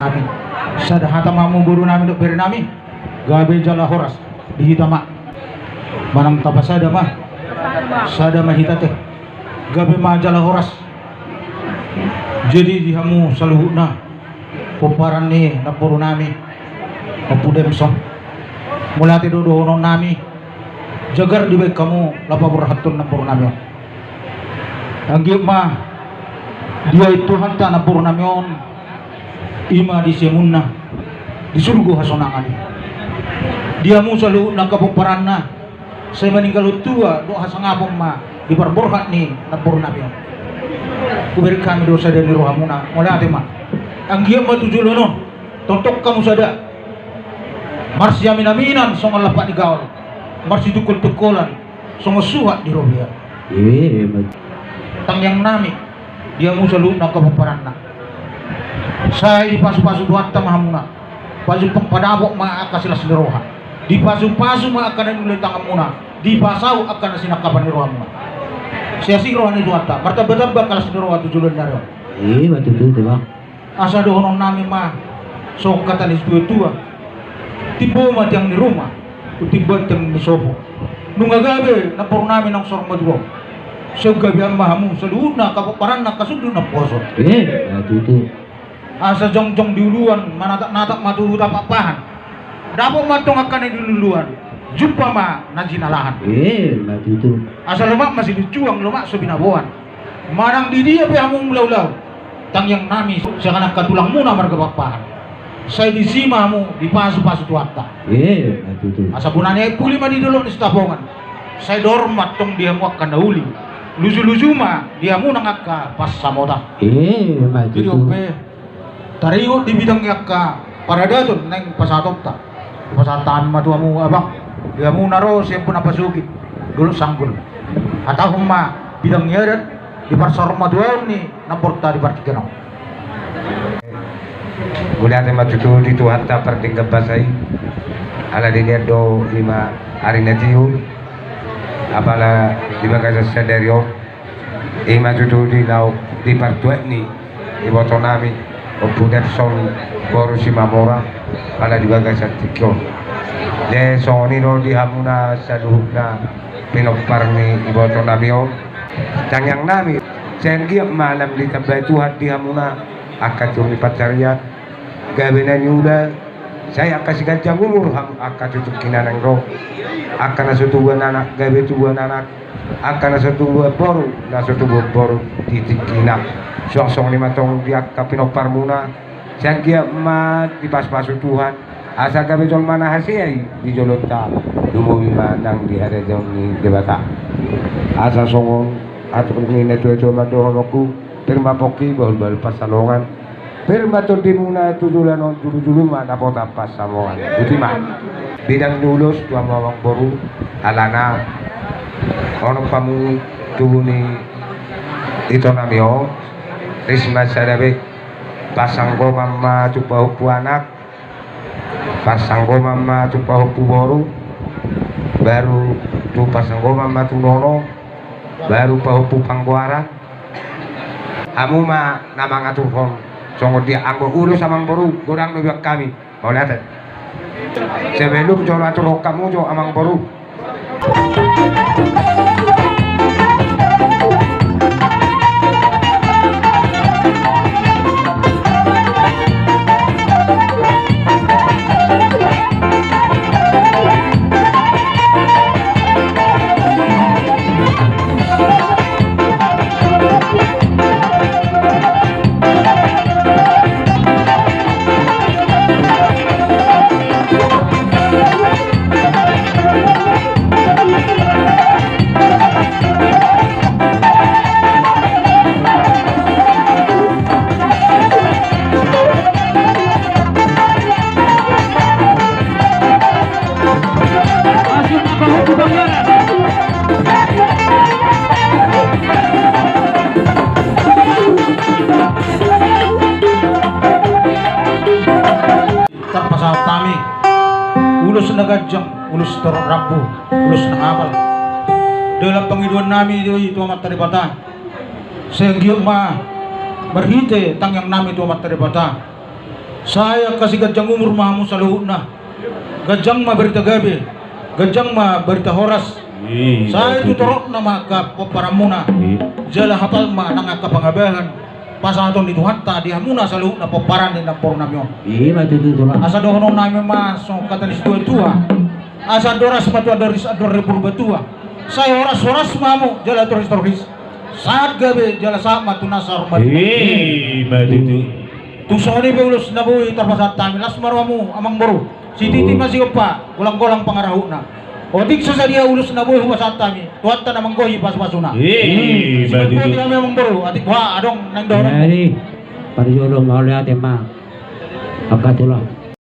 Amin. Sadahata mamu guru nami dok beri nami gabe jala horas dihitama manam tapasada mah sada mahitate gabe ma jala horas jadi dihamu saluhuna puparan ni napuru nami apudem son mulati dodo nami jagar di baik kamu lapa berhatun napuru nami anggi mah dia itu hanta napuru nami on ima di semunna di surga hasonangan dia mu selalu nakapuparan na saya meninggal tua doa sangapong ma di perborhat ni napur nabi kuberi kami dosa dan rohamuna mulai ma ang giam matujulonon tontok kamu sada marsi aminaminan song lapak di gaul marsi tukul-tukulan song suhat di robia tang yang nami dia mu selalu nakapuparan na saya di pasu-pasu duat mahamuna pasu pempadabok ma akasilas niroha di pasu-pasu ma akan mulai tangamuna di pasau akan sinakapan nirohamuna saya sih rohani duata bertabak bakal siniroha tujulan naro betul bang asa dohonon nami ma sok katalis tua tibo ma yang di rumah utibat yang di sopo nungagabe napor nami ng sorong maduro so gabi ang mahamu saluna kapaparan na kasudo na poso betul asa jong-jong diuluan manatak-natak matulu tapapahan dapat matong akan yang diluluan jumpa ma najinalahan betul asa lemak masih dicuang lemak subinabuan manang di dia pihamong mulaw-law tang yang nami siya katulang muna marga papahan saya disimamu di pasu-pasu tuata betul asa bunanya puli ma di dulong di setapongan saya dormat tong dia muak kandauli luju-luju ma dia munang akka pas samota jadi ope tariyo di bidang yakka para daton neng pasatot ta pasataan matuamu abang dia mu naro siya pun napasuki dulu sanggul atau humma bidang yarat di parsor matuaw ni naporta di partikenong udah tema tutu di tuhan ta pertingkat basai ala dinia do lima hari natiu apala di bagasa sederio ima tutu di lau di partuet ni di botonami Opuder son boru si mamora ala juga gasat tikyo le soni no di hamuna saduhna pinopar ni iboto namio yang nami sengi malam di tabai Tuhan di hamuna akan curi pacariat gabina nyuda saya akan sigancang umur ham akan cucuk kinanang ro akan nasutubuan anak gabe tubuan anak akan nasutubuan boru nasutubuan boru titik kinang song-song lima tong dia kapinopar muna siang dia mat di pas-pasu Tuhan asa gabe jol mana hasiai di jolota dumumi manang di ada jong ni debata asa songong atau ni netu madohonoku terima poki bal pasalongan terima to di muna tujulan on julu-julu mana pota pasalongan utiman bidang lulus tua mawang boru alana ono pamu tubuni itu namio Risma sadabe pasanggo mama cupa hupu anak pasanggo mama cupa hupu boru baru tu pasanggo mama tunono baru pahupu pangguara kamu mah nama ngaturhon songo dia anggo urus amang boru gorang nubiak kami mau lihat sebelum jolo atur kamu jo amang boru ulus nagajang ulus rabu ulus na abal dalam pengiduan nami itu amat teribata sehingga ma berhite tang yang nami itu amat teribata Saya kasih gajang umur mahamu sa luhut na. Gajang maberita gabi. Gajang maberita horas. Saya itu torok na maka paparamuna. Jala hapal ma nangakapangabahan. Pasaton di Tuhan tadi hamuna sa luhut na paparan ni napor namyo. Matututo ba? Asa dohono namin so katalis tua. Asa doras matua doris ador repurbatua. Saya horas mamu jala toris. Saat gabi jala sama tunasa hormat. Matututo. Tusoni beulus na buhi tarpasat tamin las marwamu amang baru. Si titi masih pa golang-golang pangarahu na. Odik sa dia ulus na buhi huwasat tamin. Tuhat ta namang gohi pas-pasuna. Matututo. Di kami amang baru. Atik wah adong nang dorong. Jadi, pada jodoh mau lihat emang. Agak tulah.